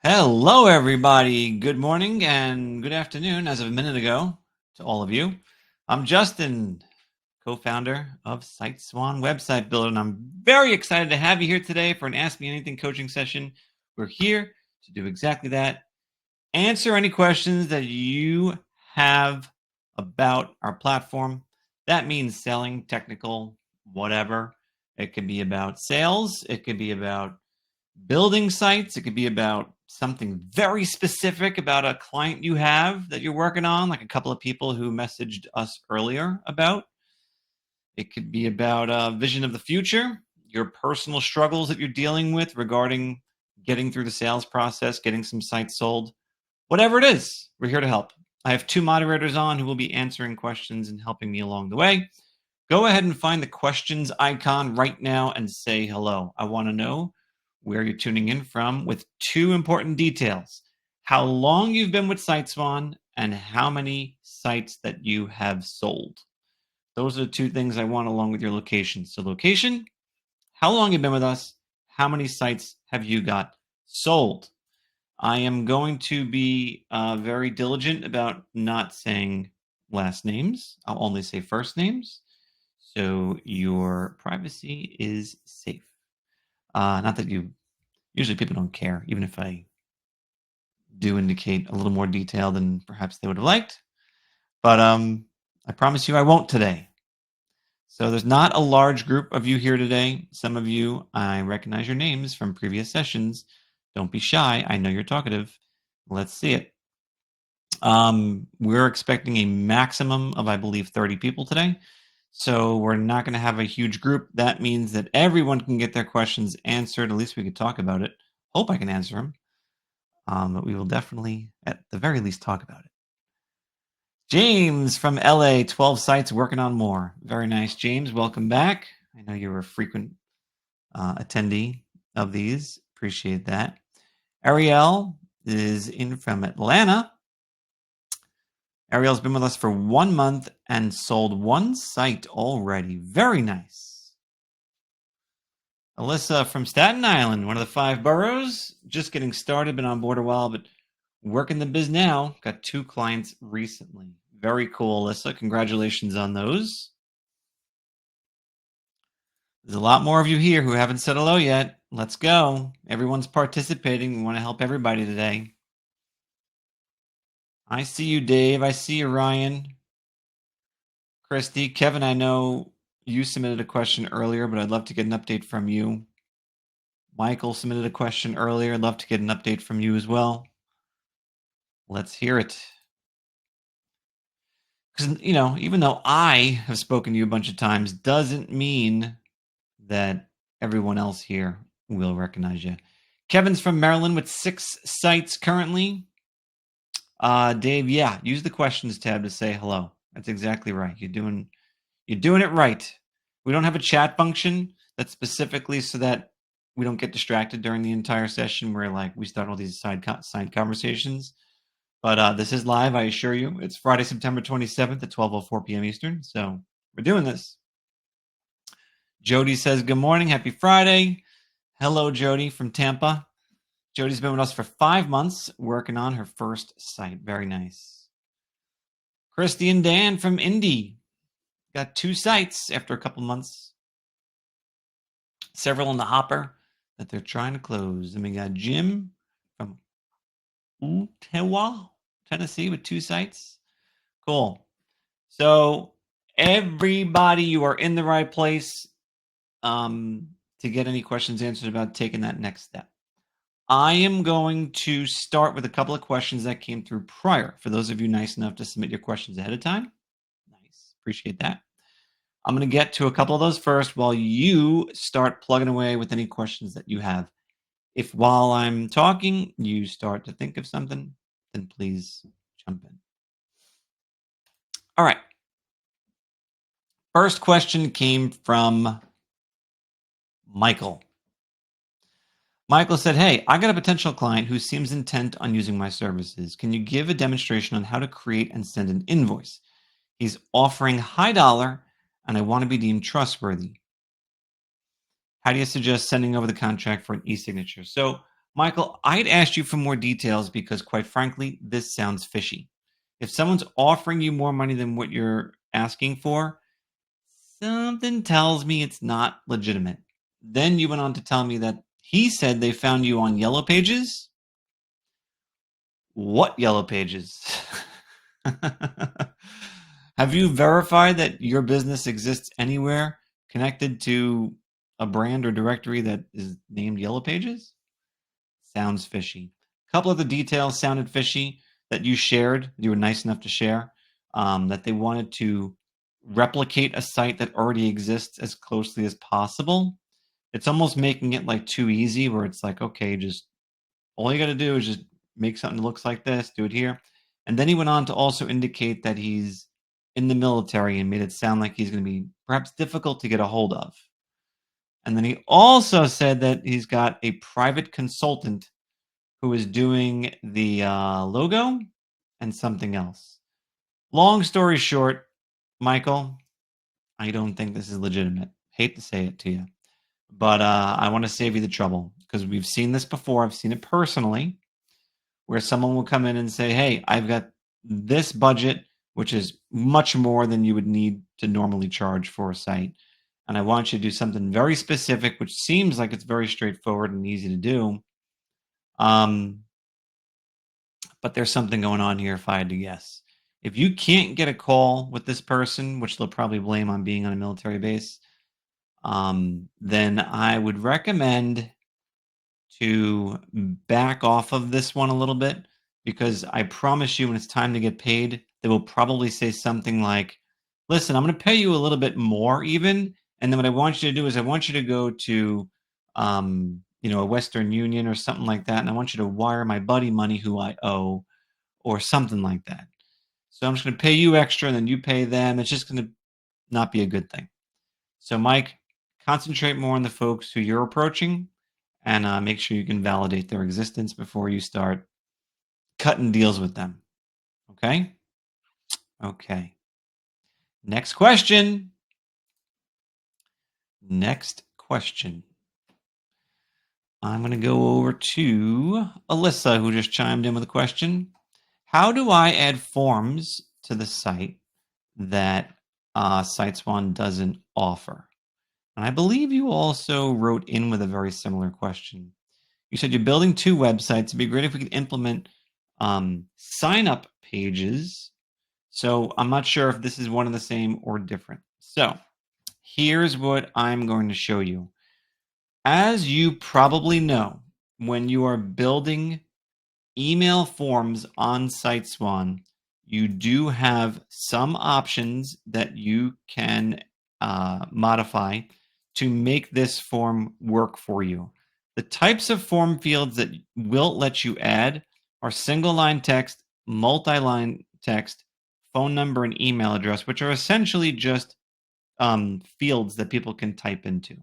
Hello, everybody. Good morning and good afternoon, as of a minute ago, to all of you. I'm Justin, co-founder of SiteSwan Website Builder, and I'm very excited to have you here today for an Ask Me Anything coaching session. We're here to do exactly that. Answer any questions that you have about our platform. That means selling, technical, whatever. It could be about sales. It could be about building sites. It could be about something very specific about a client you have that you're working on, like a couple of people who messaged us earlier about. It could be about a vision of the future, your personal struggles that you're dealing with regarding getting through the sales process, getting some sites sold. Whatever it is, we're here to help. I have two moderators on who will be answering questions and helping me along the way. Go ahead and find the questions icon right now and say hello. I want to know where you're tuning in from with two important details: how long you've been with SiteSwan and how many sites that you have sold. Those are the two things I want along with your location. So location, how long you've been with us, how many sites have you got sold? I am going to be very diligent about not saying last names. I'll only say first names. So your privacy is safe. Not that usually people don't care, even if I do indicate a little more detail than perhaps they would have liked. But I promise you I won't today. So there's not a large group of you here today. Some of you, I recognize your names from previous sessions. Don't be shy. I know you're talkative. Let's see it. We're expecting a maximum of, I believe, 30 people today. So we're not going to have a huge group. That means that everyone can get their questions answered. At least we could talk about it. Hope I can answer them. But we will definitely, at the very least, talk about it. James from LA, 12 sites, working on more. Very nice, James. Welcome back. I know you're a frequent attendee of these. Appreciate that. Ariel is in from Atlanta. Ariel's been with us for 1 month and sold one site already. Very nice. Alyssa from Staten Island, one of the 5 boroughs. Just getting started, been on board a while, but working the biz now. Got 2 clients recently. Very cool, Alyssa. Congratulations on those. There's a lot more of you here who haven't said hello yet. Let's go. Everyone's participating. We want to help everybody today. I see you, Dave. I see you, Ryan. Christy, Kevin, I know you submitted a question earlier, but I'd love to get an update from you. Michael submitted a question earlier. I'd love to get an update from you as well. Let's hear it. Because, even though I have spoken to you a bunch of times, doesn't mean that everyone else here will recognize you. Kevin's from Maryland with 6 sites currently. Dave, yeah, use the questions tab to say hello. That's exactly right. You're doing it right. We don't have a chat function that's specifically so that we don't get distracted during the entire session where we start all these side conversations. But this is live, I assure you. It's Friday, September 27th at 12:04 p.m. Eastern. So we're doing this. Jody says, good morning. Happy Friday. Hello, Jody from Tampa. Jody's been with us for 5 months working on her first site. Very nice. Christy and Dan from Indy. Got 2 sites after a couple months. Several in the hopper that they're trying to close. And we got Jim from Ottawa, Tennessee with 2 sites. Cool. So everybody, you are in the right place to get any questions answered about taking that next step. I am going to start with a couple of questions that came through prior. For those of you nice enough to submit your questions ahead of time. Nice. Appreciate that. I'm going to get to a couple of those first while you start plugging away with any questions that you have. If while I'm talking, you start to think of something, then please jump in. All right. First question came from Michael. Michael said, hey, I got a potential client who seems intent on using my services. Can you give a demonstration on how to create and send an invoice? He's offering high dollar, and I want to be deemed trustworthy. How do you suggest sending over the contract for an e-signature? So Michael, I'd asked you for more details because, quite frankly, this sounds fishy. If someone's offering you more money than what you're asking for, something tells me it's not legitimate. Then you went on to tell me that he said they found you on Yellow Pages. What Yellow Pages? Have you verified that your business exists anywhere connected to a brand or directory that is named Yellow Pages? Sounds fishy. A couple of the details sounded fishy that you shared. You were nice enough to share that they wanted to replicate a site that already exists as closely as possible. It's almost making it like too easy where it's like, okay, just all you got to do is just make something that looks like this, do it here. And then he went on to also indicate that he's in the military and made it sound like he's going to be perhaps difficult to get a hold of. And then he also said that he's got a private consultant who is doing the logo and something else. Long story short, Michael, I don't think this is legitimate. Hate to say it to you, but I want to save you the trouble because we've seen this before. I've seen it personally where someone will come in and say, hey, I've got this budget, which is much more than you would need to normally charge for a site. And I want you to do something very specific, which seems like it's very straightforward and easy to do. But there's something going on here if I had to guess. If you can't get a call with this person, which they'll probably blame on being on a military base, then I would recommend to back off of this one a little bit because I promise you when it's time to get paid, they will probably say something like, listen, I'm going to pay you a little bit more even. And then what I want you to do is I want you to go to, a Western Union or something like that. And I want you to wire my buddy money who I owe or something like that. So I'm just going to pay you extra and then you pay them. It's just going to not be a good thing. So Mike, concentrate more on the folks who you're approaching and make sure you can validate their existence before you start cutting deals with them. Okay? Okay. Next question. Next question. I'm going to go over to Alyssa, who just chimed in with a question. How do I add forms to the site that SiteSwan doesn't offer? And I believe you also wrote in with a very similar question. You said you're building 2 websites. It'd be great if we could implement sign-up pages. So I'm not sure if this is one and the same or different. So here's what I'm going to show you. As you probably know, when you are building email forms on SiteSwan, you do have some options that you can modify to make this form work for you. The types of form fields that will let you add are single line text, multi-line text, phone number, and email address, which are essentially just fields that people can type into.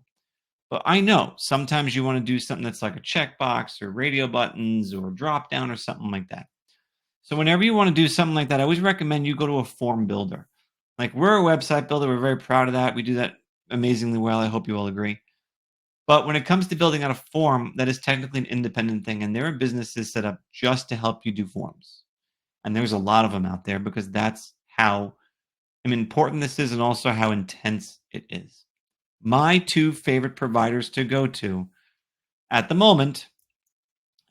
But I know sometimes you want to do something that's like a checkbox or radio buttons or drop down or something like that. So whenever you want to do something like that, I always recommend you go to a form builder. Like we're a website builder. We're very proud of that. We do that amazingly well. I hope you all agree. But when it comes to building out a form, that is technically an independent thing. And there are businesses set up just to help you do forms. And there's a lot of them out there because that's how important this is and also how intense it is. My 2 favorite providers to go to at the moment,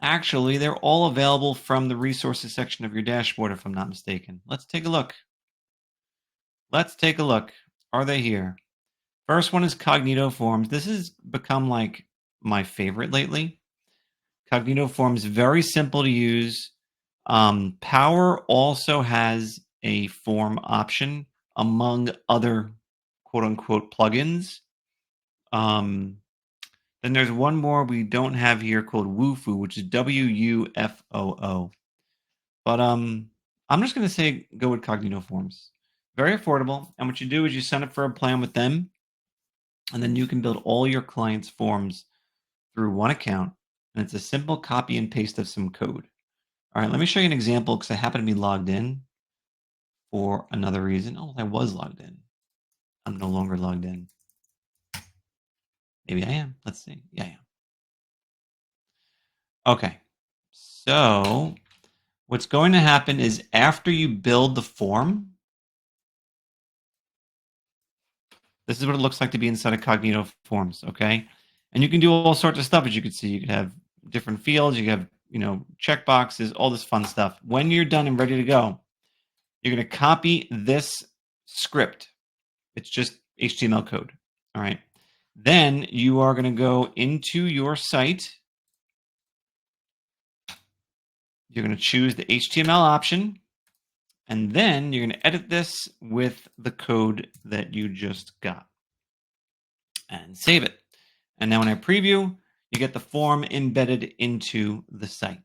actually, they're all available from the resources section of your dashboard, if I'm not mistaken. Let's take a look. Are they here? First one is Cognito Forms. This has become like my favorite lately. Cognito Forms, very simple to use. Power also has a form option among other quote unquote plugins. Then there's one more we don't have here called Wufoo, which is WUFOO. But I'm just going to say go with Cognito Forms. Very affordable. And what you do is you sign up for a plan with them, and then you can build all your clients' forms through one account. And it's a simple copy and paste of some code. All right, let me show you an example because I happen to be logged in for another reason. Oh, I was logged in. I'm no longer logged in. Maybe I am. Let's see. Yeah, I am. Okay. So what's going to happen is after you build the form, this is what it looks like to be inside of Cognito Forms, okay? And you can do all sorts of stuff, as you can see. You could have different fields, you have, check boxes, all this fun stuff. When you're done and ready to go, you're going to copy this script. It's just HTML code, all right? Then you are going to go into your site. You're going to choose the HTML option, and then you're going to edit this with the code that you just got and save it. And now when I preview, you get the form embedded into the site.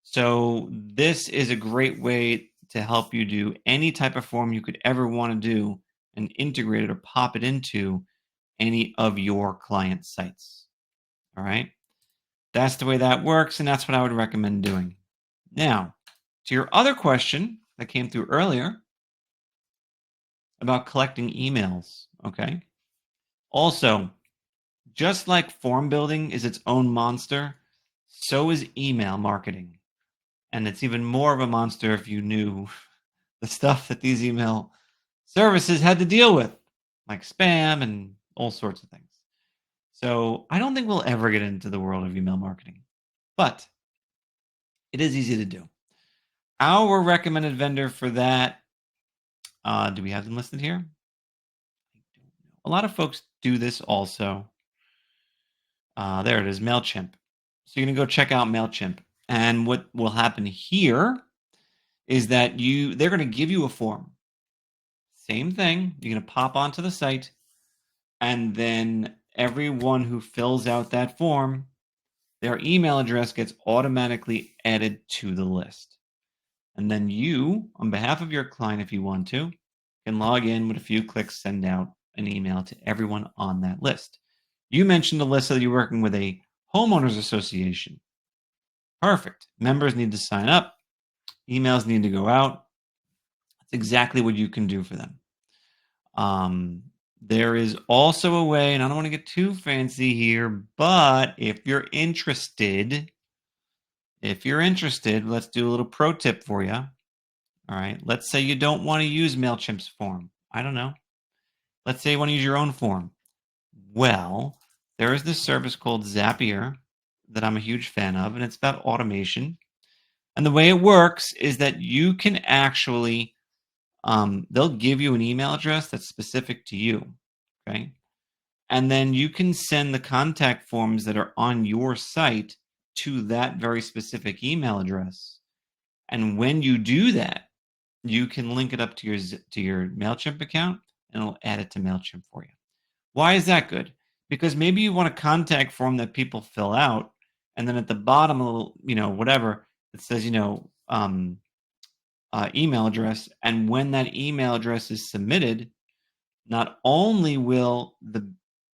So this is a great way to help you do any type of form you could ever want to do and integrate it or pop it into any of your client sites. All right. That's the way that works, and that's what I would recommend doing. Now, to your other question that came through earlier about collecting emails, okay? Also, just like form building is its own monster, so is email marketing. And it's even more of a monster if you knew the stuff that these email services had to deal with, like spam and all sorts of things. So I don't think we'll ever get into the world of email marketing, but it is easy to do. Our recommended vendor for that, do we have them listed here? A lot of folks do this also. There it is, MailChimp. So you're going to go check out MailChimp. And what will happen here is that they're going to give you a form. Same thing. You're going to pop onto the site, and then everyone who fills out that form, their email address gets automatically added to the list. And then you, on behalf of your client, if you want to, can log in with a few clicks, send out an email to everyone on that list. You mentioned, Alyssa, that you're working with a homeowners association. Perfect. Members need to sign up. Emails need to go out. That's exactly what you can do for them. There is also a way, and I don't want to get too fancy here, but if you're interested, let's do a little pro tip for you. All right. Let's say you don't want to use MailChimp's form. I don't know. Let's say you want to use your own form. Well, there is this service called Zapier that I'm a huge fan of, and it's about automation. And the way it works is that you can actually, they'll give you an email address that's specific to you. Okay. And then you can send the contact forms that are on your site to that very specific email address. And when you do that, you can link it up to your MailChimp account, and it'll add it to MailChimp for you. Why is that good? Because maybe you want a contact form that people fill out, and then at the bottom, whatever, it says, email address. And when that email address is submitted, not only will the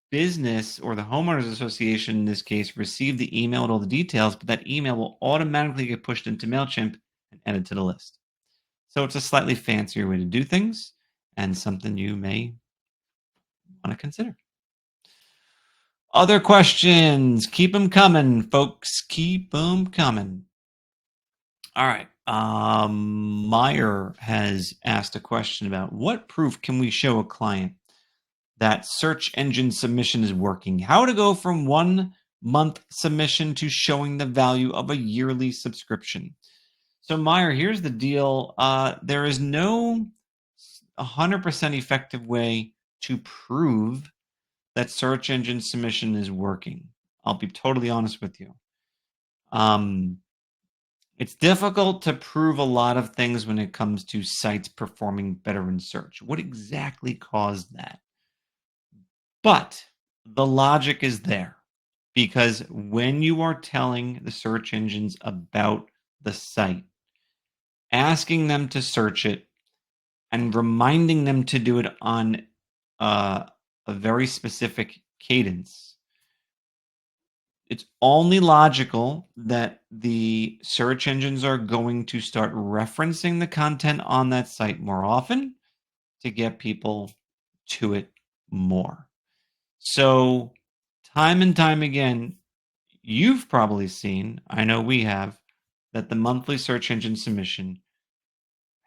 business or the homeowners association in this case receive the email with all the details, but that email will automatically get pushed into MailChimp and added to the list. So it's a slightly fancier way to do things, and something you may want to consider. Other questions? Keep them coming, folks. Keep them coming. All right. Meyer has asked a question about what proof can we show a client that search engine submission is working? How to go from 1 month submission to showing the value of a yearly subscription. So Meyer, here's the deal. There is no 100% effective way to prove that search engine submission is working. I'll be totally honest with you. It's difficult to prove a lot of things when it comes to sites performing better in search. What exactly caused that? But the logic is there, because when you are telling the search engines about the site, asking them to search it and reminding them to do it on a very specific cadence, it's only logical that the search engines are going to start referencing the content on that site more often to get people to it more. So time and time again, you've probably seen, I know we have, that the monthly search engine submission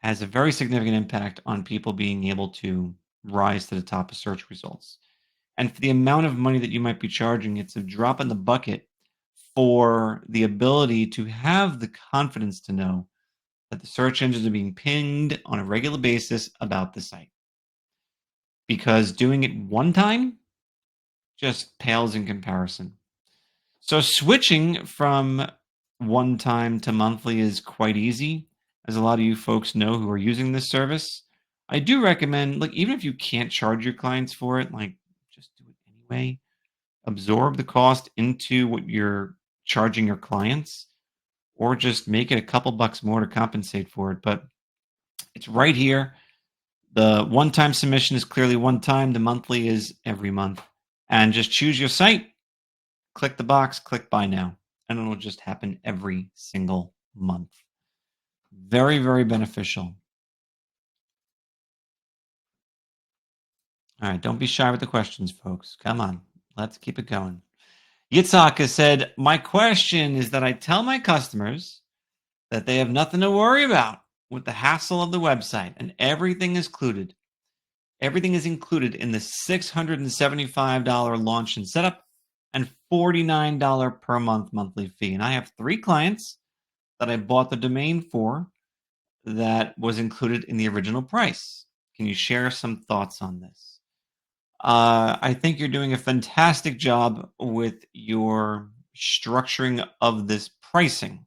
has a very significant impact on people being able to rise to the top of search results. And for the amount of money that you might be charging, it's a drop in the bucket for the ability to have the confidence to know that the search engines are being pinged on a regular basis about the site. Because doing it one time just pales in comparison. So switching from one time to monthly is quite easy, as a lot of you folks know who are using this service. I do recommend, like, even if you can't charge your clients for it, like, just do it anyway. Absorb the cost into what you're charging your clients, or just make it a couple bucks more to compensate for it. But it's right here. The one-time submission is clearly one time. The monthly is every month. And just choose your site, click the box, click buy now, and it'll just happen every single month. Very, very beneficial. All right, don't be shy with the questions, folks. Come on, let's keep it going. Yitzhak has said, my question is that I tell my customers that they have nothing to worry about with the hassle of the website, and everything is included. Everything is included in the $675 launch and setup and $49 per month monthly fee. And I have 3 clients that I bought the domain for that was included in the original price. Can you share some thoughts on this? I think you're doing a fantastic job with your structuring of this pricing.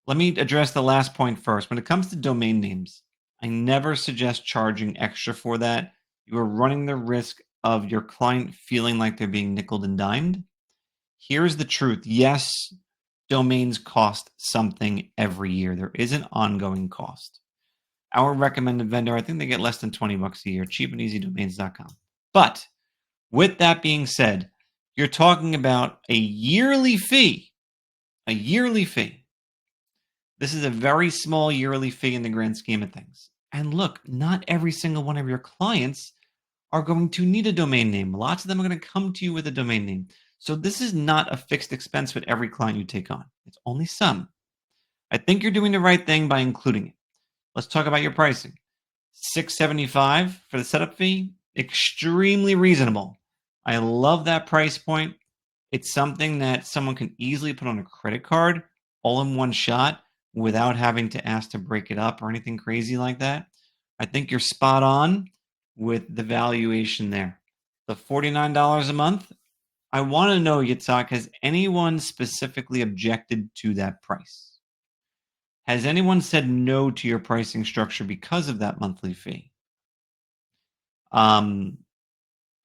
Let me address the last point first. When it comes to domain names, I never suggest charging extra for that. You are running the risk of your client feeling like they're being nickeled and dimed. Here's the truth. Yes, domains cost something every year. There is an ongoing cost. Our recommended vendor, I think they get less than 20 bucks a year, cheapandeasydomains.com. But with that being said, you're talking about a yearly fee. A yearly fee. This is a very small yearly fee in the grand scheme of things. And look, not every single one of your clients are going to need a domain name. Lots of them are going to come to you with a domain name. So this is not a fixed expense with every client you take on. It's only some. I think you're doing the right thing by including it. Let's talk about your pricing. $675 for the setup fee, extremely reasonable. I love that price point. It's something that someone can easily put on a credit card all in one shot without having to ask to break it up or anything crazy like that. I think you're spot on with the valuation there. The $49 a month, I want to know, Yitzhak, has anyone specifically objected to that price? Has anyone said no to your pricing structure because of that monthly fee?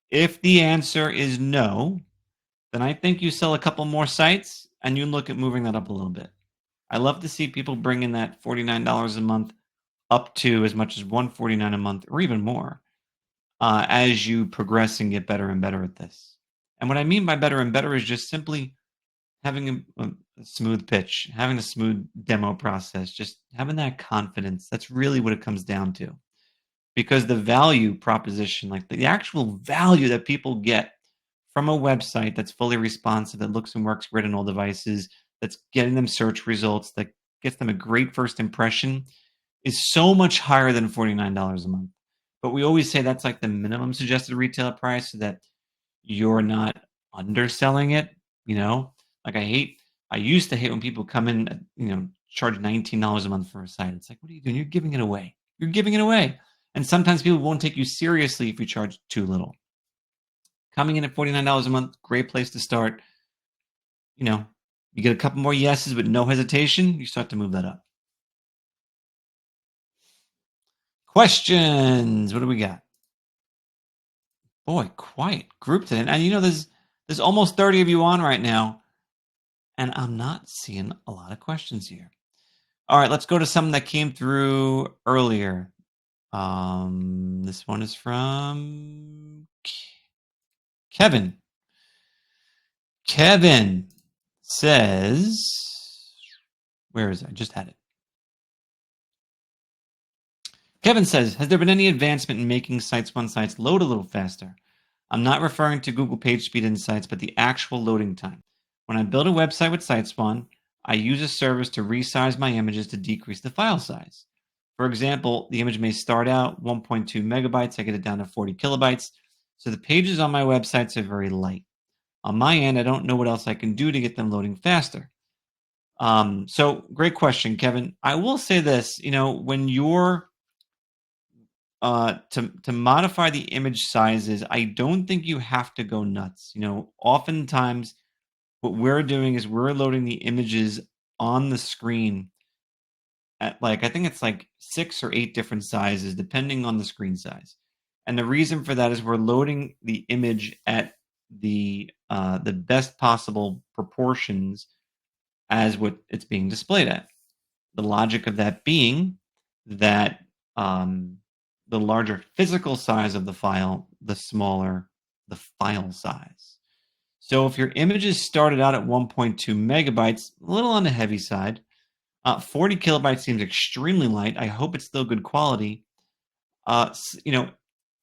If the answer is no, then I think you sell a couple more sites and you look at moving that up a little bit. I love to see people bringing that $49 a month up to as much as $149 a month or even more as you progress and get better and better at this. And what I mean by better and better is just simply having a smooth pitch, having a smooth demo process, just having that confidence. That's really what it comes down to. Because the value proposition, like the actual value that people get from a website that's fully responsive, that looks and works great on all devices, that's getting them search results, that gets them a great first impression, is so much higher than $49 a month. But we always say that's like the minimum suggested retail price so that you're not underselling it, Like I used to hate when people come in, charge $19 a month for a site. It's like, what are you doing? You're giving it away. You're giving it away. And sometimes people won't take you seriously if you charge too little. Coming in at $49 a month, great place to start. You get a couple more yeses with no hesitation, you start to move that up. Questions. What do we got? Boy, quiet group today. And there's almost 30 of you on right now, and I'm not seeing a lot of questions here. All right, let's go to some that came through earlier. This one is from Kevin. Kevin says, where is it? I just had it. Kevin says, has there been any advancement in making SiteSwan sites load a little faster? I'm not referring to Google PageSpeed Insights, but the actual loading time. When I build a website with SiteSwan, I use a service to resize my images to decrease the file size. For example, the image may start out 1.2 megabytes. I get it down to 40 kilobytes. So the pages on my websites are very light. On my end, I don't know what else I can do to get them loading faster. So great question, Kevin. I will say this, when you're to modify the image sizes, I don't think you have to go nuts. Oftentimes what we're doing is we're loading the images on the screen at I think it's 6 or 8 different sizes depending on the screen size. And the reason for that is we're loading the image at the best possible proportions as what it's being displayed at. The logic of that being that the larger physical size of the file, the smaller the file size. So if your images started out at 1.2 megabytes, a little on the heavy side, 40 kilobytes seems extremely light. I hope it's still good quality.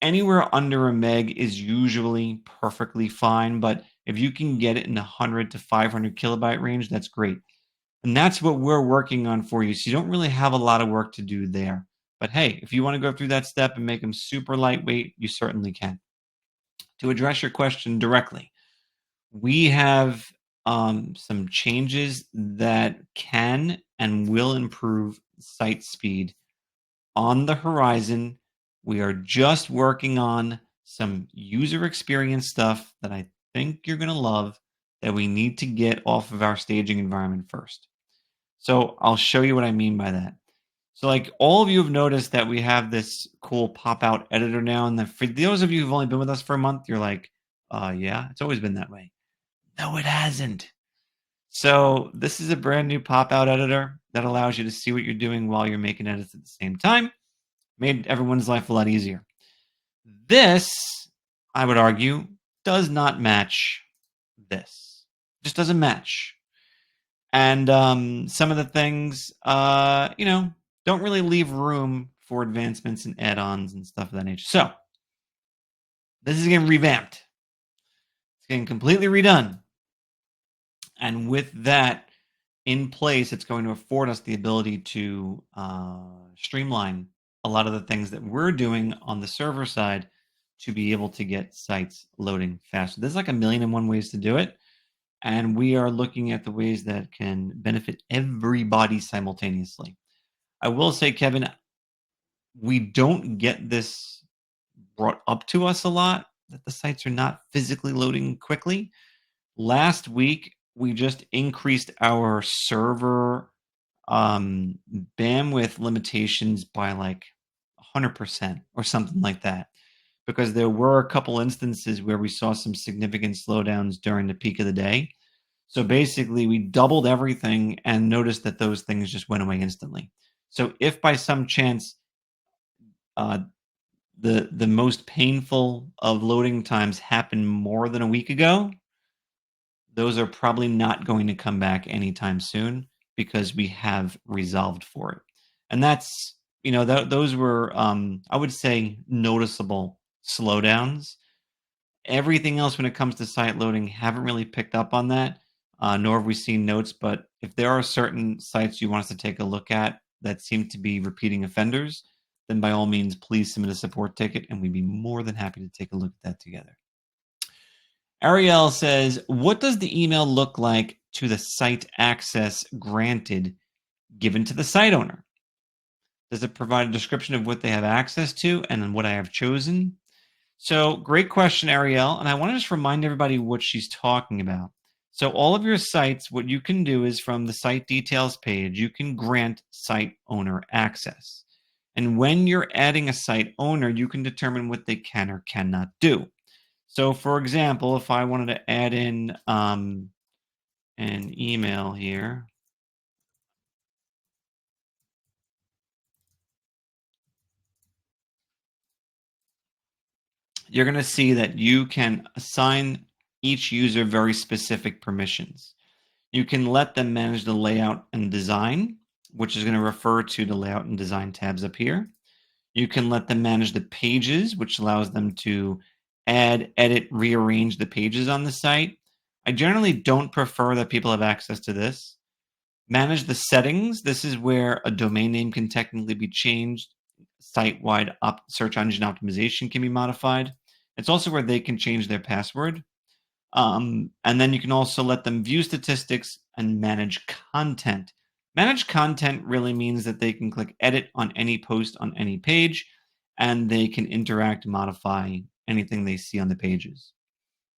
Anywhere under a meg is usually perfectly fine, but if you can get it in the 100 to 500 kilobyte range, that's great. And that's what we're working on for you. So you don't really have a lot of work to do there. But hey, if you want to go through that step and make them super lightweight, you certainly can. To address your question directly, we have some changes that can and will improve site speed on the horizon. We are just working on some user experience stuff that I think you're going to love that we need to get off of our staging environment first. So I'll show you what I mean by that. So all of you have noticed that we have this cool pop-out editor now. And for those of you who've only been with us for a month, you're like, yeah, it's always been that way. No, it hasn't. So this is a brand new pop-out editor that allows you to see what you're doing while you're making edits at the same time. Made everyone's life a lot easier. This, I would argue, does not match this. Just doesn't match. And some of the things, don't really leave room for advancements and add-ons and stuff of that nature. So this is getting revamped. It's getting completely redone. And with that in place, it's going to afford us the ability to streamline a lot of the things that we're doing on the server side to be able to get sites loading faster. There's 1,000,001 ways to do it. And we are looking at the ways that can benefit everybody simultaneously. I will say, Kevin, we don't get this brought up to us a lot, that the sites are not physically loading quickly. Last week, we just increased our server bandwidth limitations by 100% or something like that, because there were a couple instances where we saw some significant slowdowns during the peak of the day. So basically, we doubled everything and noticed that those things just went away instantly. So if by some chance the most painful of loading times happened more than a week ago, those are probably not going to come back anytime soon because we have resolved for it. And that's, those were, I would say, noticeable slowdowns. Everything else when it comes to site loading, haven't really picked up on that, nor have we seen notes. But if there are certain sites you want us to take a look at that seem to be repeating offenders, then by all means, please submit a support ticket, and we'd be more than happy to take a look at that together. Ariel says, what does the email look like to the site access granted given to the site owner? Does it provide a description of what they have access to and what I have chosen? So great question, Ariel. And I want to just remind everybody what she's talking about. So all of your sites, what you can do is from the site details page, you can grant site owner access. And when you're adding a site owner, you can determine what they can or cannot do. So for example, if I wanted to add in an email here, you're going to see that you can assign each user very specific permissions. You can let them manage the layout and design, which is going to refer to the layout and design tabs up here. You can let them manage the pages, which allows them to add, edit, rearrange the pages on the site. I generally don't prefer that people have access to this. Manage the settings. This is where a domain name can technically be changed. Site-wide search engine optimization can be modified. It's also where they can change their password. And then you can also let them view statistics and manage content. Manage content really means that they can click edit on any post on any page, and they can interact, modify anything they see on the pages.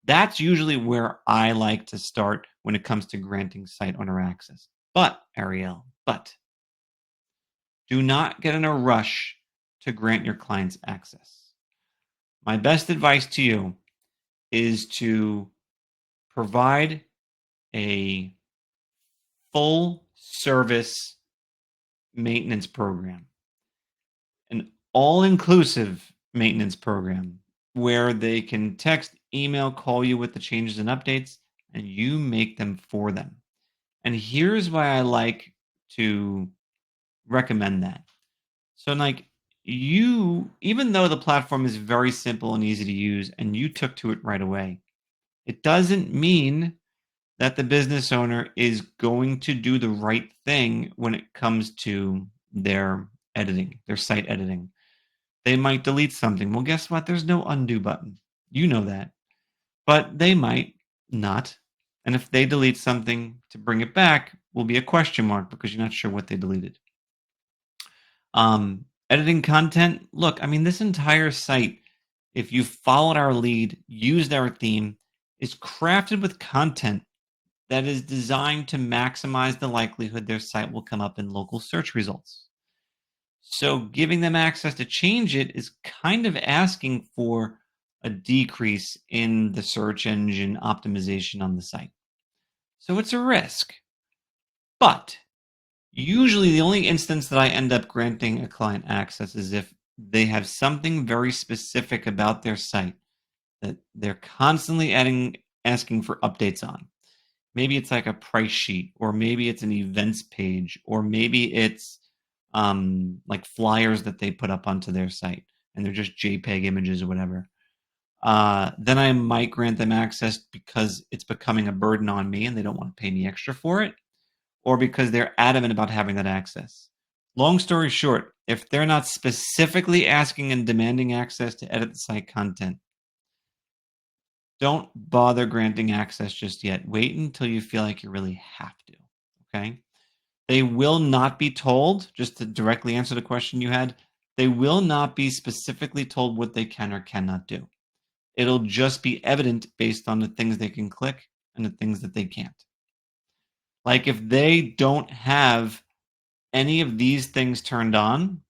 That's usually where I like to start when it comes to granting site owner access. But, Ariel, do not get in a rush to grant your clients access. My best advice to you is to provide a full service maintenance program, an all-inclusive maintenance program where they can text, email, call you with the changes and updates, and you make them for them. And here's why I like to recommend that. So, like, even though the platform is very simple and easy to use and you took to it right away, it doesn't mean that the business owner is going to do the right thing when it comes to their editing, their site editing. They might delete something. Well, guess what? There's no undo button. You know that. But they might not. And if they delete something, to bring it back will be a question mark because you're not sure what they deleted. Editing content. Look, I mean, this entire site, if you followed our lead, used our theme, is crafted with content that is designed to maximize the likelihood their site will come up in local search results. So giving them access to change it is kind of asking for a decrease in the search engine optimization on the site. So it's a risk. But usually the only instance that I end up granting a client access is if they have something very specific about their site that they're constantly asking for updates on. Maybe it's like a price sheet, or maybe it's an events page, or maybe it's like flyers that they put up onto their site and they're just JPEG images or whatever. Then I might grant them access because it's becoming a burden on me and they don't want to pay me extra for it, or because they're adamant about having that access. Long story short, if they're not specifically asking and demanding access to edit the site content, don't bother granting access just yet. Wait until you feel like you really have to, okay? They will not be told, just to directly answer the question you had, they will not be specifically told what they can or cannot do. It'll just be evident based on the things they can click and the things that they can't. Like if they don't have any of these things turned on,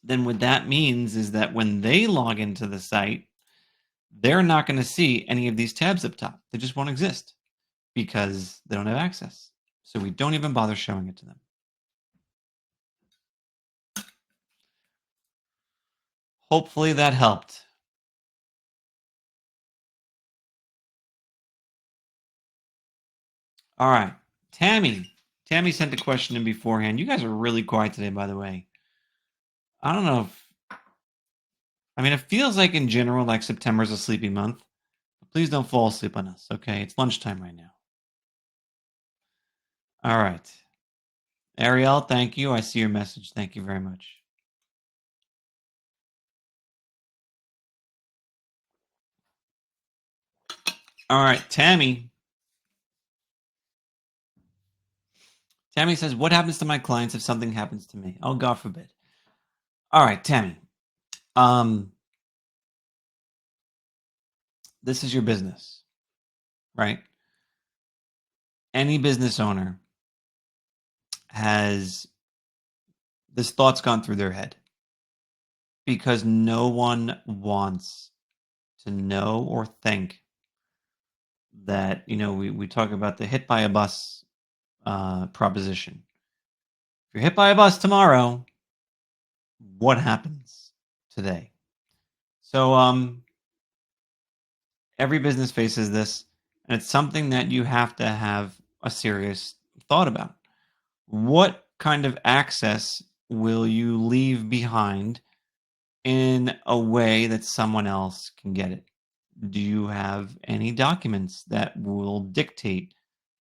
then what that means is that when they log into the site, they're not going to see any of these tabs up top. They just won't exist because they don't have access. So we don't even bother showing it to them. Hopefully that helped. All right. Tammy. Tammy sent a question in beforehand. You guys are really quiet today, by the way. I don't know if, I mean, it feels like in general, like September's a sleepy month. But please don't fall asleep on us, okay? It's lunchtime right now. All right. Ariel, thank you. I see your message. Thank you very much. All right, Tammy. Tammy says, what happens to my clients if something happens to me? Oh, God forbid. All right, Tammy. This is your business, right? Any business owner has this thought's gone through their head because no one wants to know or think that, we talk about the hit by a bus proposition. If you're hit by a bus tomorrow, what happens today? So every business faces this, and it's something that you have to have a serious thought about. What kind of access will you leave behind in a way that someone else can get it? Do you have any documents that will dictate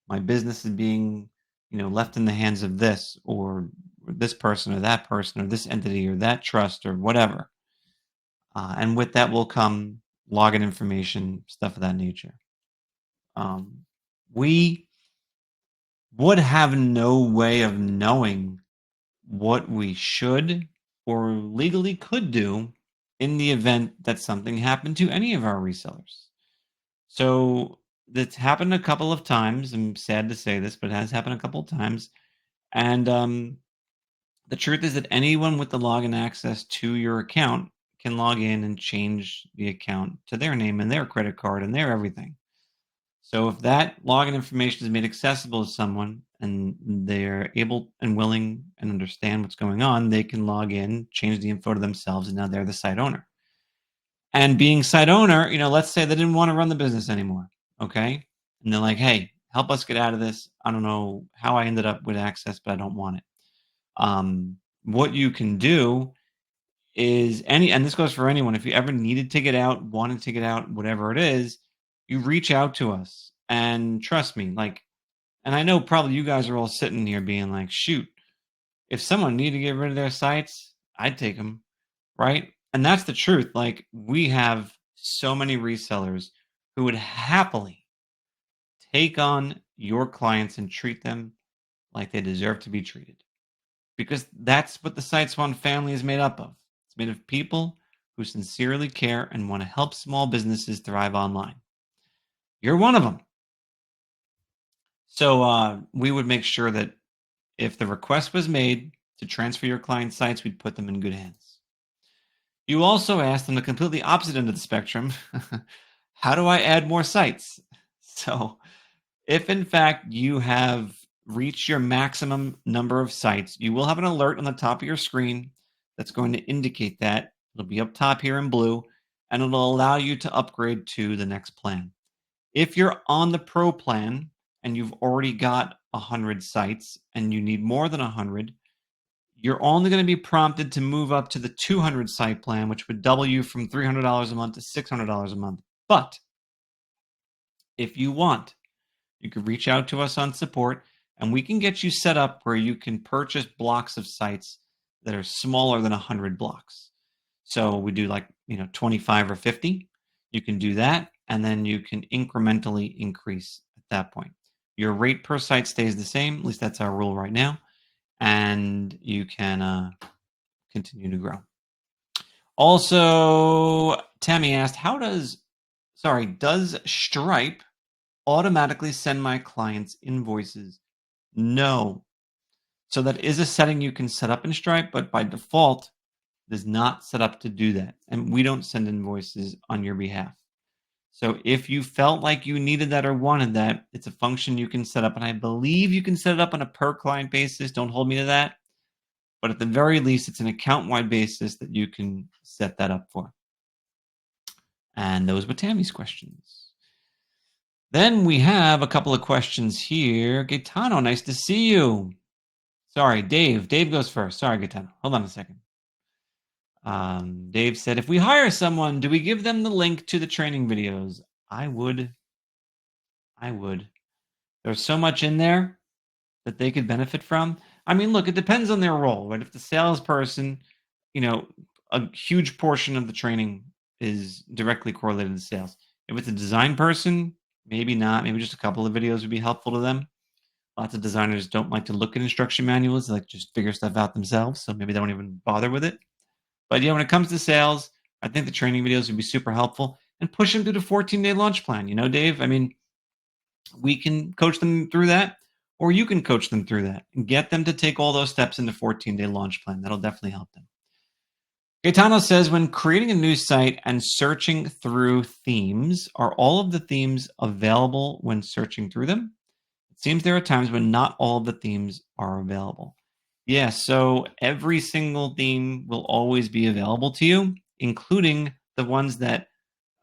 my business is being, left in the hands of this or this person or that person or this entity or that trust or whatever? And with that will come login information, stuff of that nature. We would have no way of knowing what we should or legally could do in the event that something happened to any of our resellers. So that's happened a couple of times. I'm sad to say this, but it has happened a couple of times. And the truth is that anyone with the login access to your account can log in and change the account to their name and their credit card and their everything. So if that login information is made accessible to someone and they're able and willing and understand what's going on, they can log in, change the info to themselves, and now they're the site owner. And being site owner, let's say they didn't want to run the business anymore. Okay. And they're like, hey, help us get out of this. I don't know how I ended up with access, but I don't want it. What you can do is and this goes for anyone, if you ever needed to get out, wanted to get out, whatever it is, you reach out to us. And trust me, and I know probably you guys are all sitting here being like, shoot, if someone needed to get rid of their sites, I'd take them, right? And that's the truth. Like, we have so many resellers who would happily take on your clients and treat them like they deserve to be treated. Because that's what the SiteSwan family is made up of. It's made of people who sincerely care and want to help small businesses thrive online. You're one of them. So we would make sure that if the request was made to transfer your client's sites, we'd put them in good hands. You also asked on the completely opposite end of the spectrum, how do I add more sites? So if in fact you have reached your maximum number of sites, you will have an alert on the top of your screen that's going to indicate that. It'll be up top here in blue, and it'll allow you to upgrade to the next plan. If you're on the Pro plan and you've already got 100 sites and you need more than 100, you're only going to be prompted to move up to the 200 site plan, which would double you from $300 a month to $600 a month. But if you want, you can reach out to us on support and we can get you set up where you can purchase blocks of sites that are smaller than 100 blocks. So we do 25 or 50. You can do that, and then you can incrementally increase at that point. Your rate per site stays the same, at least that's our rule right now, and you can continue to grow. Also, Tammy asked, does Stripe automatically send my clients invoices? No. So that is a setting you can set up in Stripe, but by default, it is not set up to do that. And we don't send invoices on your behalf. So if you felt like you needed that or wanted that, it's a function you can set up. And I believe you can set it up on a per client basis. Don't hold me to that. But at the very least, it's an account-wide basis that you can set that up for. And those were Tammy's questions. Then we have a couple of questions here. Gaetano, nice to see you. Sorry, Dave. Dave goes first. Sorry, Gaetano. Hold on a second. Dave said, if we hire someone, do we give them the link to the training videos? I would. There's so much in there that they could benefit from. I mean, look, it depends on their role, right? If the salesperson, a huge portion of the training is directly correlated to sales. If it's a design person, maybe not. Maybe just a couple of videos would be helpful to them. Lots of designers don't like to look at instruction manuals. They like just figure stuff out themselves. So maybe they don't even bother with it. But yeah, when it comes to sales, I think the training videos would be super helpful, and push them through the 14-day launch plan. Dave, I mean, we can coach them through that, or you can coach them through that and get them to take all those steps in the 14-day launch plan. That'll definitely help them. Gaetano says, when creating a new site and searching through themes, are all of the themes available when searching through them? It seems there are times when not all of the themes are available. Yeah, so every single theme will always be available to you, including the ones that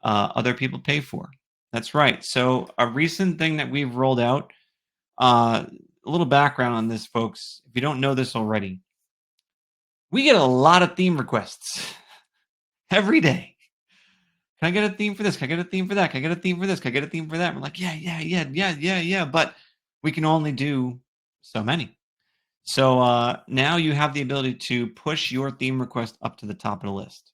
other people pay for. That's right. So a recent thing that we've rolled out, a little background on this, folks. If you don't know this already, we get a lot of theme requests every day can I get a theme for this? Can I get a theme for that? Can I get a theme for this? Can I get a theme for that? We're like, yeah. But we can only do so many. So now you have the ability to push your theme request up to the top of the list.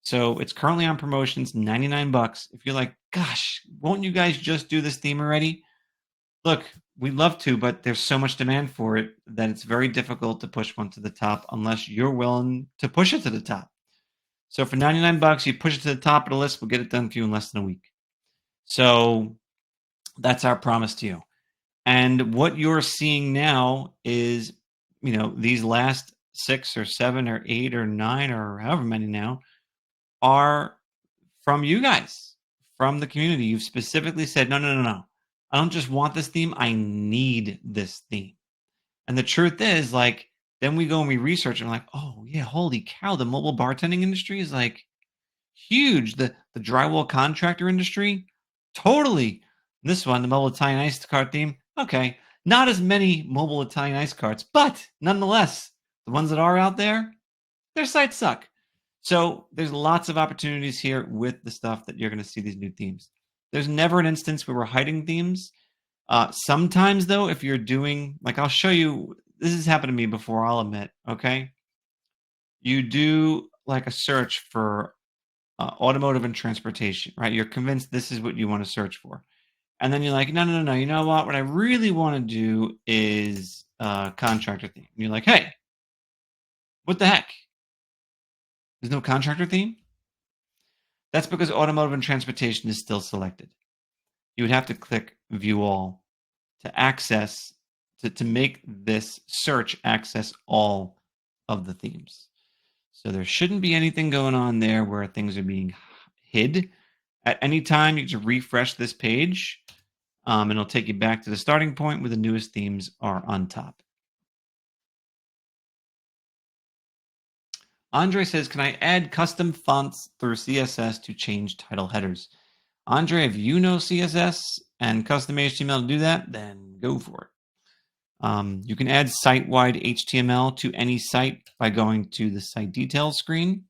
So it's currently on promotions, $99. If you're like, gosh, won't you guys just do this theme already? Look, we'd love to, but there's so much demand for it that it's very difficult to push one to the top unless you're willing to push it to the top. So for $99, you push it to the top of the list, we'll get it done for you in less than a week. So that's our promise to you. And what you're seeing now is, these last 6 or 7 or 8 or 9 or however many now are from you guys, from the community. You've specifically said, no. I don't just want this theme. I need this theme. And the truth is, then we go and we research and we're like, oh yeah, holy cow, the mobile bartending industry is huge. The drywall contractor industry, totally. This one, the mobile Italian ice cart theme, okay. Not as many mobile Italian ice carts, but nonetheless, the ones that are out there, their sites suck. So there's lots of opportunities here with the stuff that you're going to see these new themes. There's never an instance where we're hiding themes. Sometimes, though, if you're doing, I'll show you, this has happened to me before, I'll admit, okay? You do a search for automotive and transportation, right? You're convinced this is what you want to search for. And then you're like, no. You know what? What I really want to do is contractor theme. And you're like, hey, what the heck? There's no contractor theme? That's because automotive and transportation is still selected. You would have to click view all to access, to make this search access all of the themes. So there shouldn't be anything going on there where things are being hid. At any time, you just refresh this page, and it'll take you back to the starting point where the newest themes are on top. Andre says, can I add custom fonts through CSS to change title headers? Andre, if you know CSS and custom HTML to do that, then go for it. You can add site-wide HTML to any site by going to the site details screen.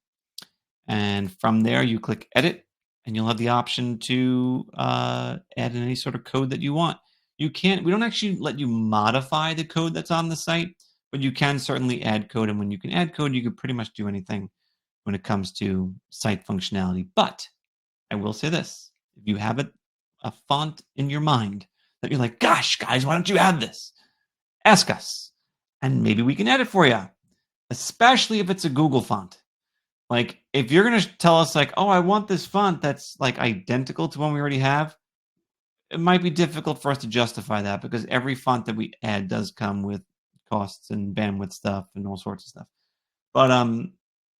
And from there, you click edit, and you'll have the option to add in any sort of code that you want. We don't actually let you modify the code that's on the site, but you can certainly add code. And when you can add code, you can pretty much do anything when it comes to site functionality. But I will say this, if you have a font in your mind that you're like, gosh, guys, why don't you add this? Ask us, and maybe we can add it for you, especially if it's a Google font. If you're going to tell us oh, I want this font that's identical to one we already have, it might be difficult for us to justify that because every font that we add does come with costs and bandwidth stuff and all sorts of stuff. But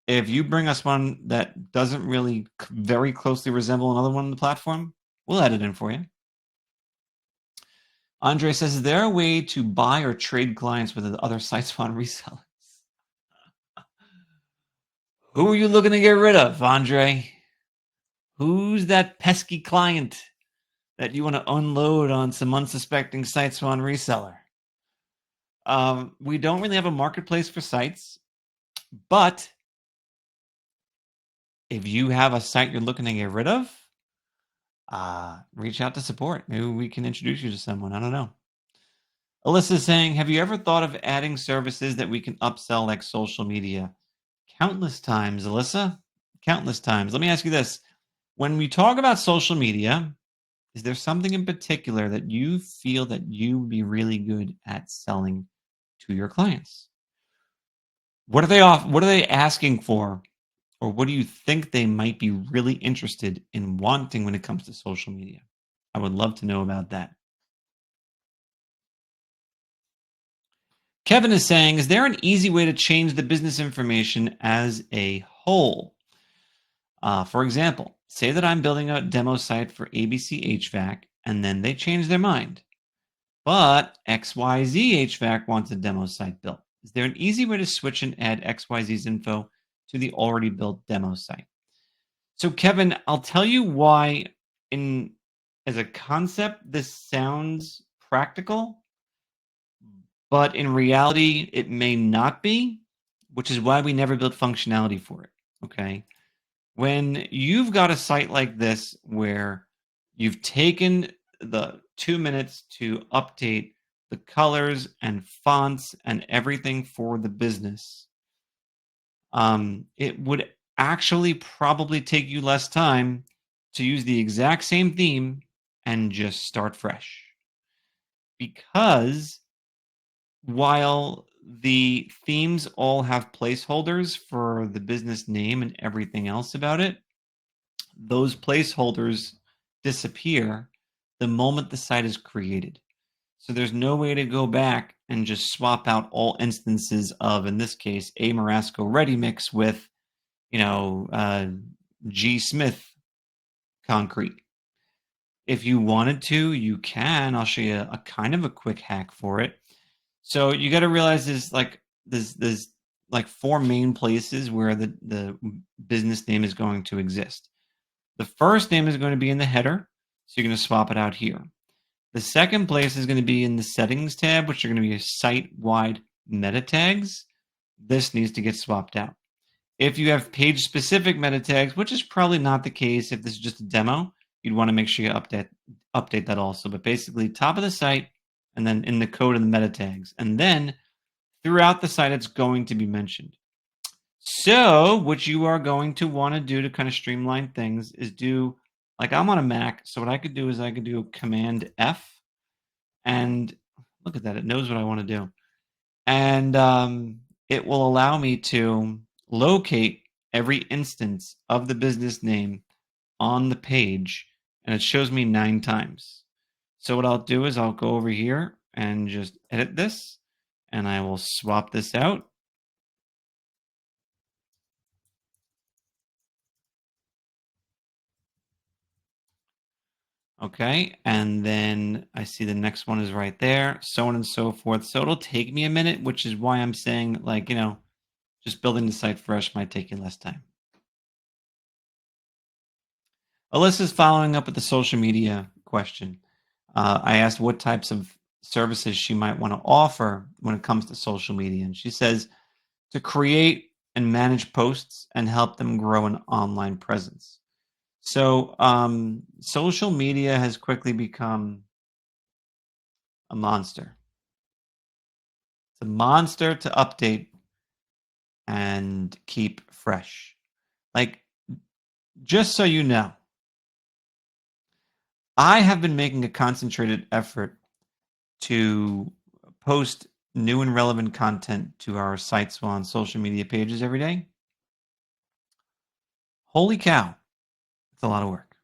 if you bring us one that doesn't really very closely resemble another one on the platform, we'll add it in for you. Andre says, is there a way to buy or trade clients with other SiteSwan resellers? Who are you looking to get rid of, Andre? Who's that pesky client that you want to unload on some unsuspecting SiteSwan reseller? We don't really have a marketplace for sites, but if you have a site you're looking to get rid of, reach out to support. Maybe we can introduce you to someone. I don't know. Alyssa's saying, have you ever thought of adding services that we can upsell like social media? Countless times, Alyssa. Countless times. Let me ask you this. When we talk about social media, is there something in particular that you feel that you would be really good at selling to your clients? What are they asking for? Or what do you think they might be really interested in wanting when it comes to social media? I would love to know about that. Kevin is saying, is there an easy way to change the business information as a whole? For example, say that I'm building a demo site for ABC HVAC, and then they change their mind. But XYZ HVAC wants a demo site built. Is there an easy way to switch and add XYZ's info to the already built demo site? So Kevin, I'll tell you why as a concept, this sounds practical, but in reality, it may not be, which is why we never built functionality for it, okay? When you've got a site like this where you've taken the 2 minutes to update the colors and fonts and everything for the business, it would actually probably take you less time to use the exact same theme and just start fresh. Because while the themes all have placeholders for the business name and everything else about it, those placeholders disappear the moment the site is created. So there's no way to go back and just swap out all instances of, in this case, A Marasco Ready Mix with, you know, G Smith Concrete. If you wanted to, you can. I'll show you a kind of a quick hack for it. So you got to realize there's like four main places where the business name is going to exist. The first name is going to be in the header, so you're going to swap it out here. The second place is going to be in the settings tab, which are going to be site-wide meta tags. This needs to get swapped out. If you have page-specific meta tags, which is probably not the case if this is just a demo, you'd want to make sure you update that also. But basically, top of the site, and then in the code and the meta tags. And then throughout the site, it's going to be mentioned. So what you are going to want to do to kind of streamline things is do, like I'm on a Mac, so what I could do is I could do Command F, and look at that, it knows what I want to do. And it will allow me to locate every instance of the business name on the page, and it shows me 9 times. So what I'll do is I'll go over here and just edit this, and I will swap this out. Okay, and then I see the next one is right there, so on and so forth. So it'll take me a minute, which is why I'm saying, like, just building the site fresh might take you less time. Alyssa's following up with the social media question. I asked what types of services she might want to offer when it comes to social media. And she says to create and manage posts and help them grow an online presence. So social media has quickly become a monster. It's a monster to update and keep fresh. Like, just so you know, I have been making a concentrated effort to post new and relevant content to our SiteSwan social media pages every day. Holy cow, it's a lot of work.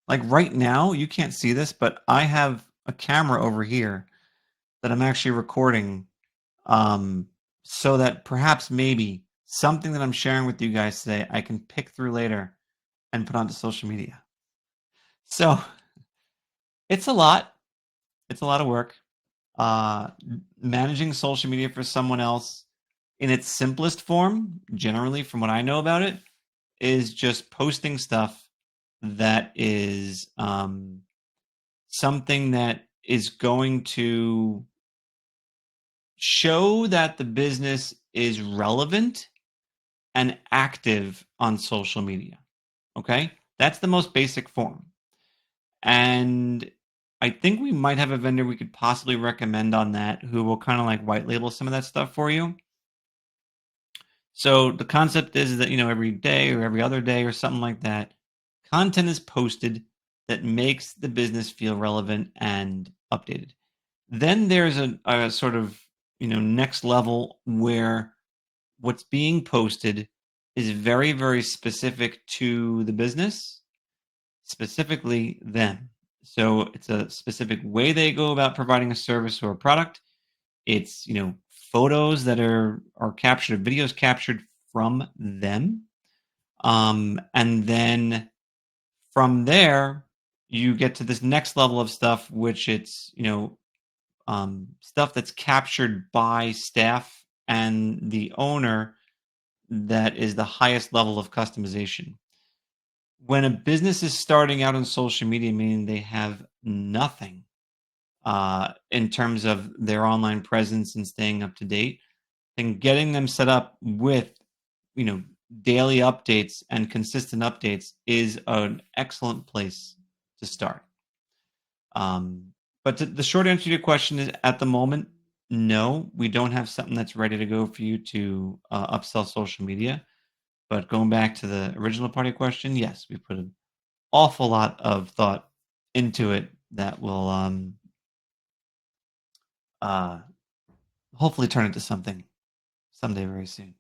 Like right now, you can't see this, but I have a camera over here that I'm actually recording so that perhaps maybe something that I'm sharing with you guys today, I can pick through later and put onto social media. So it's a lot. It's a lot of work. Managing social media for someone else in its simplest form, generally from what I know about it, is just posting stuff that is something that is going to show that the business is relevant and active on social media. Okay? That's the most basic form. And I think we might have a vendor we could possibly recommend on that who will kind of like white label some of that stuff for you. So the concept is that, every day or every other day or something like that, content is posted that makes the business feel relevant and updated. Then there's a sort of, next level where what's being posted is very, very specific to the business, specifically them. So it's a specific way they go about providing a service or a product. It's, photos that are captured, videos captured from them. And then from there, you get to this next level of stuff, which it's, stuff that's captured by staff and the owner that is the highest level of customization. When a business is starting out on social media, meaning they have nothing in terms of their online presence and staying up to date, and getting them set up with, daily updates and consistent updates is an excellent place to start. But the short answer to your question is, at the moment, no, we don't have something that's ready to go for you to upsell social media. But going back to the original part of your question, yes, we put an awful lot of thought into it that will uh, hopefully turn into something someday very soon.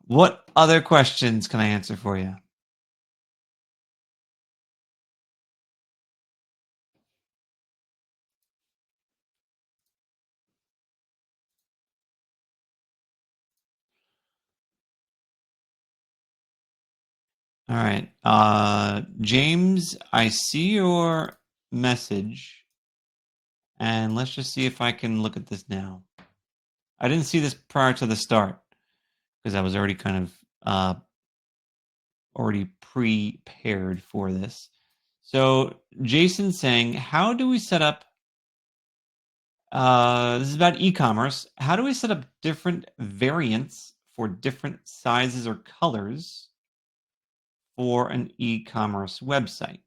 What other questions can I answer for you? All right. James, I see your message, and let's just see if I can look at this now. I didn't see this prior to the start because I was already kind of already prepared for this. So Jason's saying, how do we set up, this is about e-commerce, how do we set up different variants for different sizes or colors for an e-commerce website?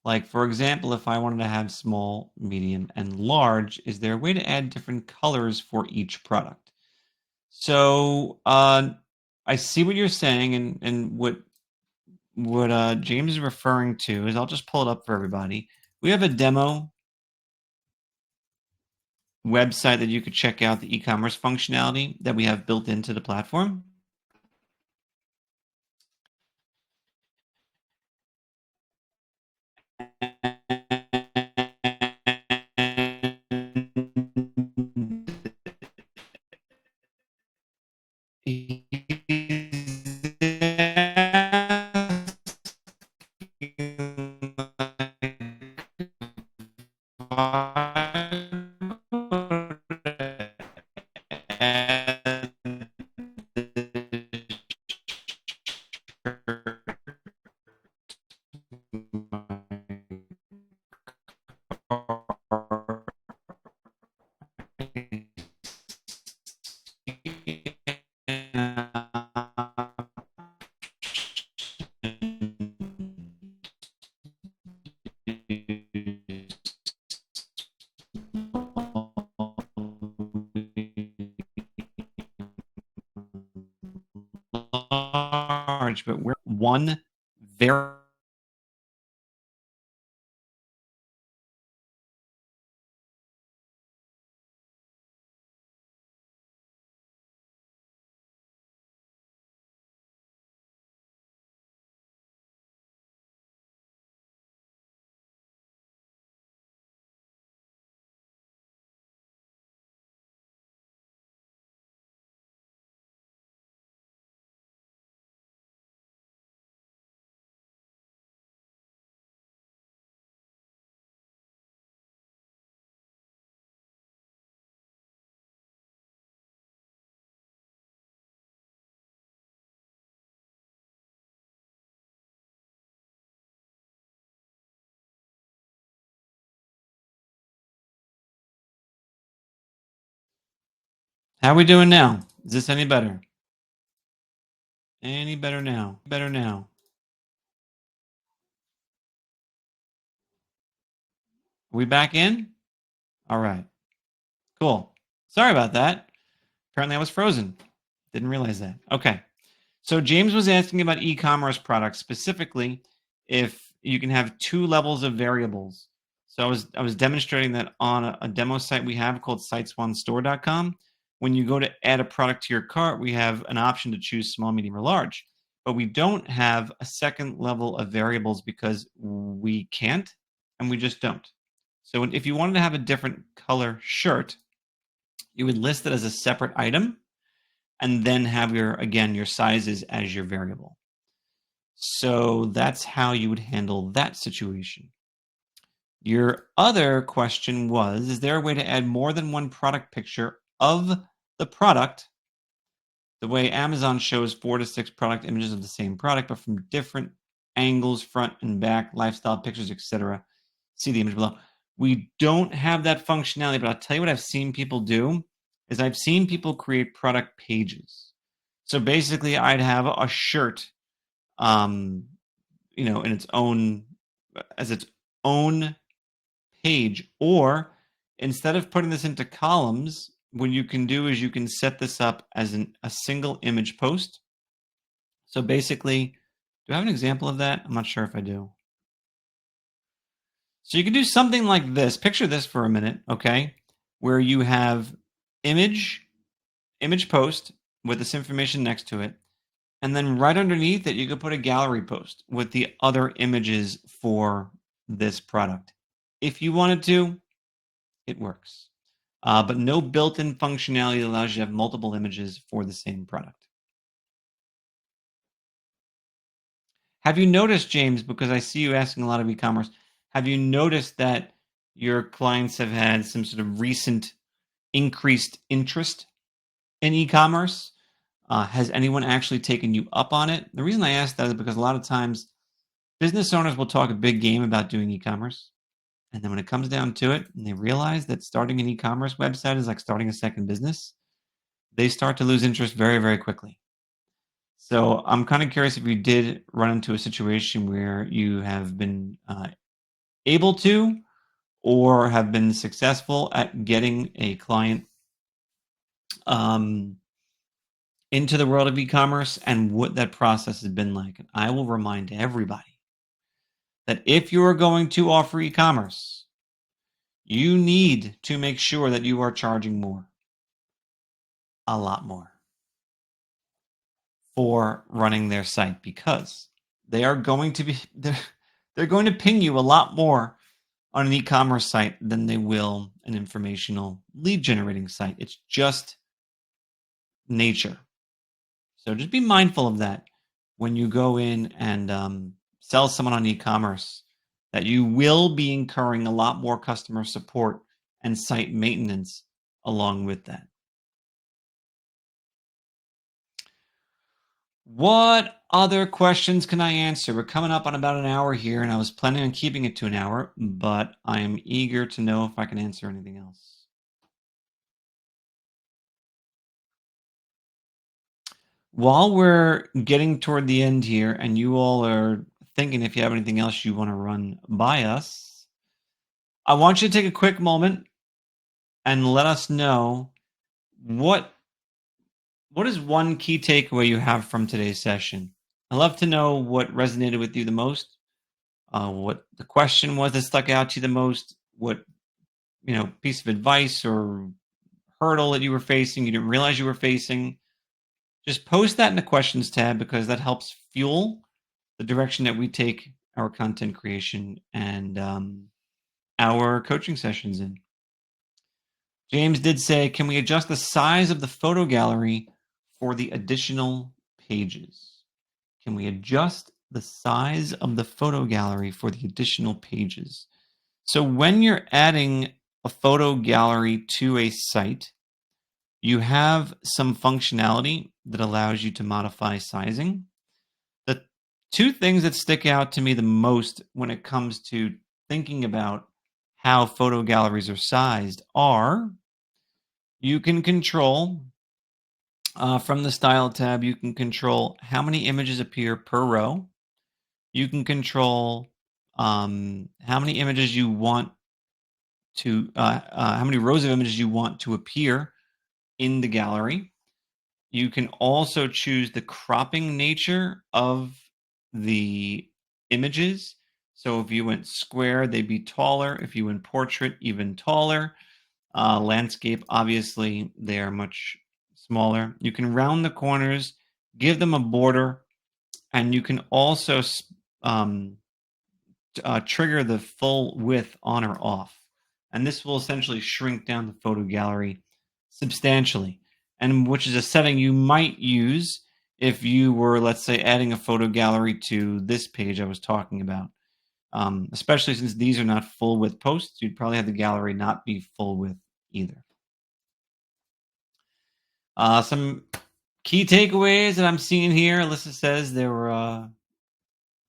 Like, for example, if I wanted to have small, medium, and large, is there a way to add different colors for each product? So I see what you're saying, and what James is referring to is, I'll just pull it up for everybody. We have a demo website that you could check out, the e-commerce functionality that we have built into the platform. Large, but we're one very How are we doing now? Is this any better? Any better now? Better now? Are we back in? All right. Cool. Sorry about that. Apparently I was frozen. Didn't realize that. Okay. So James was asking about e-commerce products, specifically if you can have two levels of variables. So I was demonstrating that on a demo site we have called SiteSwanStore.com. When you go to add a product to your cart, we have an option to choose small, medium, or large. But we don't have a second level of variables because we can't, and we just don't. So if you wanted to have a different color shirt, you would list it as a separate item and then have your sizes as your variable. So that's how you would handle that situation. Your other question was, is there a way to add more than one product picture of the product, the way Amazon shows 4 to 6 product images of the same product, but from different angles, front and back, lifestyle pictures, etc.? See the image below. We don't have that functionality, but I'll tell you what I've seen people do, is I've seen people create product pages. So basically, I'd have a shirt, um, in its own as its own page, or instead of putting this into columns, what you can do is you can set this up as a single image post. So basically, do I have an example of that? I'm not sure if I do. So you can do something like this. Picture this for a minute, okay? Where you have image post with this information next to it. And then right underneath it, you could put a gallery post with the other images for this product. If you wanted to, it works. But no built-in functionality allows you to have multiple images for the same product. Have you noticed, James, because I see you asking a lot of e-commerce, have you noticed that your clients have had some sort of recent increased interest in e-commerce? Has anyone actually taken you up on it? The reason I ask that is because a lot of times business owners will talk a big game about doing e-commerce. And then when it comes down to it, and they realize that starting an e-commerce website is like starting a second business, they start to lose interest very, very quickly. So I'm kind of curious if you did run into a situation where you have been able to or have been successful at getting a client into the world of e-commerce and what that process has been like. And I will remind everybody that if you are going to offer e-commerce, you need to make sure that you are charging more, a lot more, for running their site, because they are going to be they're going to ping you a lot more on an e-commerce site than they will an informational lead generating site. It's just nature. So just be mindful of that when you go in and sell someone on e-commerce, that you will be incurring a lot more customer support and site maintenance along with that. What other questions can I answer? We're coming up on about an hour here, and I was planning on keeping it to an hour, but I am eager to know if I can answer anything else. While we're getting toward the end here, and you all are thinking if you have anything else you want to run by us, I want you to take a quick moment and let us know what is one key takeaway you have from today's session. I'd love to know what resonated with you the most, what the question was that stuck out to you the most, what piece of advice or hurdle that you were facing, you didn't realize you were facing. Just post that in the questions tab, because that helps fuel the direction that we take our content creation and our coaching sessions in. James did say, can we adjust the size of the photo gallery for the additional pages? Can we adjust the size of the photo gallery for the additional pages? So when you're adding a photo gallery to a site, you have some functionality that allows you to modify sizing. The two things that stick out to me the most when it comes to thinking about how photo galleries are sized are, you can control from the style tab, you can control how many images appear per row. You can control how many images you want to, how many rows of images you want to appear in the gallery. You can also choose the cropping nature of the images. So if you went square, they'd be taller. If you went portrait, even taller. Landscape, obviously, they are much smaller. You can round the corners, give them a border, and you can also trigger the full width on or off. And this will essentially shrink down the photo gallery substantially, and which is a setting you might use if you were, let's say, adding a photo gallery to this page I was talking about. Especially since these are not full width posts, you'd probably have the gallery not be full width either. Some key takeaways that I'm seeing here. Alyssa says they were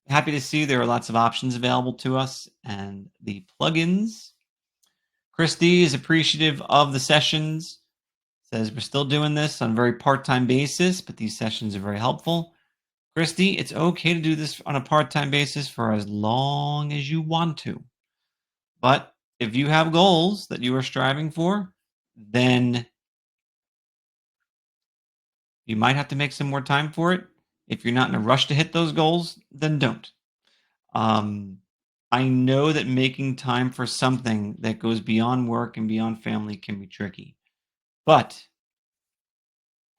happy to see there are lots of options available to us and the plugins. Christy is appreciative of the sessions. says, we're still doing this on a very part-time basis, but these sessions are very helpful. Christy, it's okay to do this on a part-time basis for as long as you want to. But if you have goals that you are striving for, then you might have to make some more time for it. If you're not in a rush to hit those goals, then don't. I know that making time for something that goes beyond work and beyond family can be tricky. But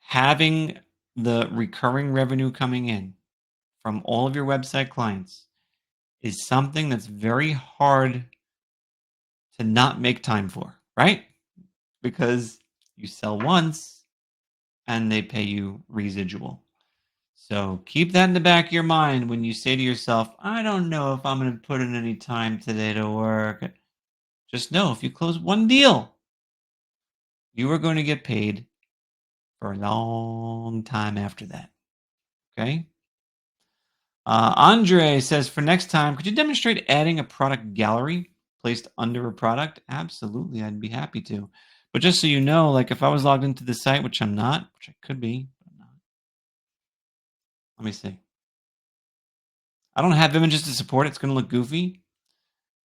having the recurring revenue coming in from all of your website clients is something that's very hard to not make time for, right? Because you sell once and they pay you residual. So keep that in the back of your mind when you say to yourself, I don't know if I'm going to put in any time today to work. Just know if you close one deal, you are going to get paid for a long time after that. Okay? Andre says, for next time, could you demonstrate adding a product gallery placed under a product? Absolutely, I'd be happy to. But just so you know, like if I was logged into the site, which I'm not, which I could be, but I'm not. Let me see. I don't have images to support it. It's going to look goofy.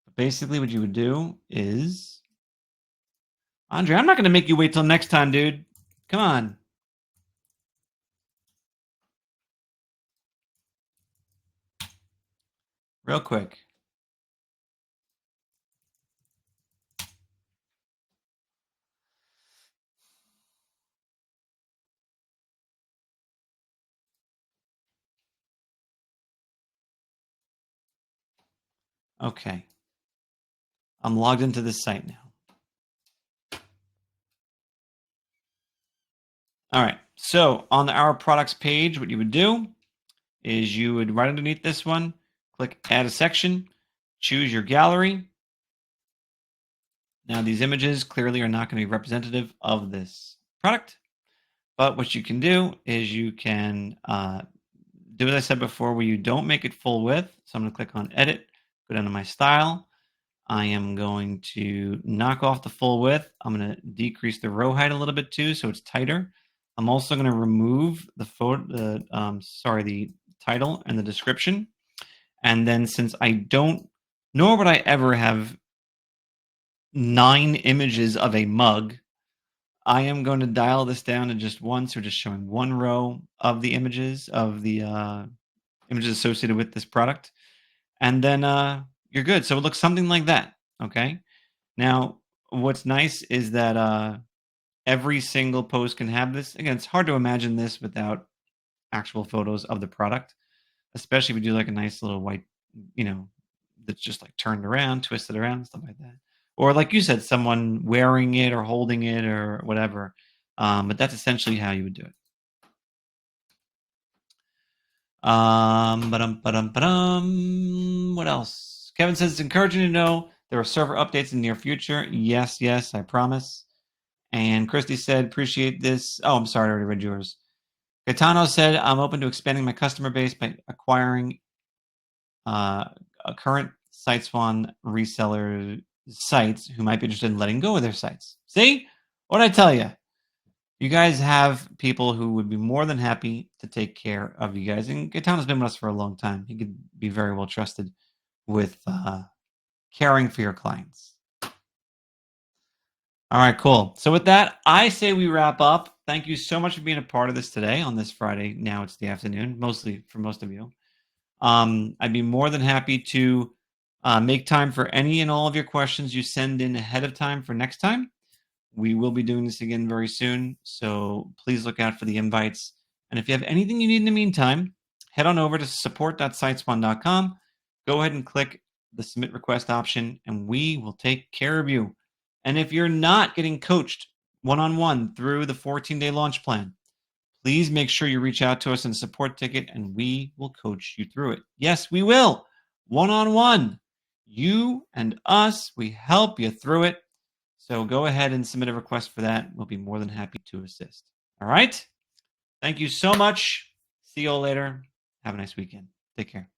But basically what you would do is, Andre, I'm not going to make you wait till next time, dude. Come on. Real quick. Okay. I'm logged into this site now. All right. So on our products page, what you would do is you would right underneath this one, click add a section, choose your gallery. Now these images clearly are not going to be representative of this product, but what you can do is you can do as I said before, where you don't make it full width. So I'm going to click on edit, go down to my style. I am going to knock off the full width. I'm going to decrease the row height a little bit too, so it's tighter. I'm also going to remove the the title and the description. And then since I don't, nor would I ever have 9 images of a mug, I am going to dial this down to just one. So just showing one row of the images of the images associated with this product. And then you're good. So it looks something like that. Okay. Now, what's nice is that every single post can have this. Again, it's hard to imagine this without actual photos of the product, especially if you do like a nice little white, that's just like turned around, twisted around, stuff like that. Or like you said, someone wearing it or holding it or whatever. But that's essentially how you would do it. What else? Kevin says it's encouraging to know there are server updates in the near future. Yes, I promise. And Christy said, appreciate this. Oh, I'm sorry, I already read yours. Gaetano said, I'm open to expanding my customer base by acquiring a current SiteSwan reseller sites who might be interested in letting go of their sites. See? What did I tell you? You guys have people who would be more than happy to take care of you guys. And Gaetano's been with us for a long time. He could be very well trusted with caring for your clients. All right, cool. So with that, I say we wrap up. Thank you so much for being a part of this today on this Friday. Now it's the afternoon, mostly for most of you. I'd be more than happy to make time for any and all of your questions you send in ahead of time for next time. We will be doing this again very soon, so please look out for the invites. And if you have anything you need in the meantime, head on over to support.siteswan.com. Go ahead and click the submit request option, and we will take care of you. And if you're not getting coached one-on-one through the 14-day launch plan, please make sure you reach out to us in a support ticket, and we will coach you through it. Yes, we will. One-on-one. You and us, we help you through it. So go ahead and submit a request for that. We'll be more than happy to assist. All right? Thank you so much. See you all later. Have a nice weekend. Take care.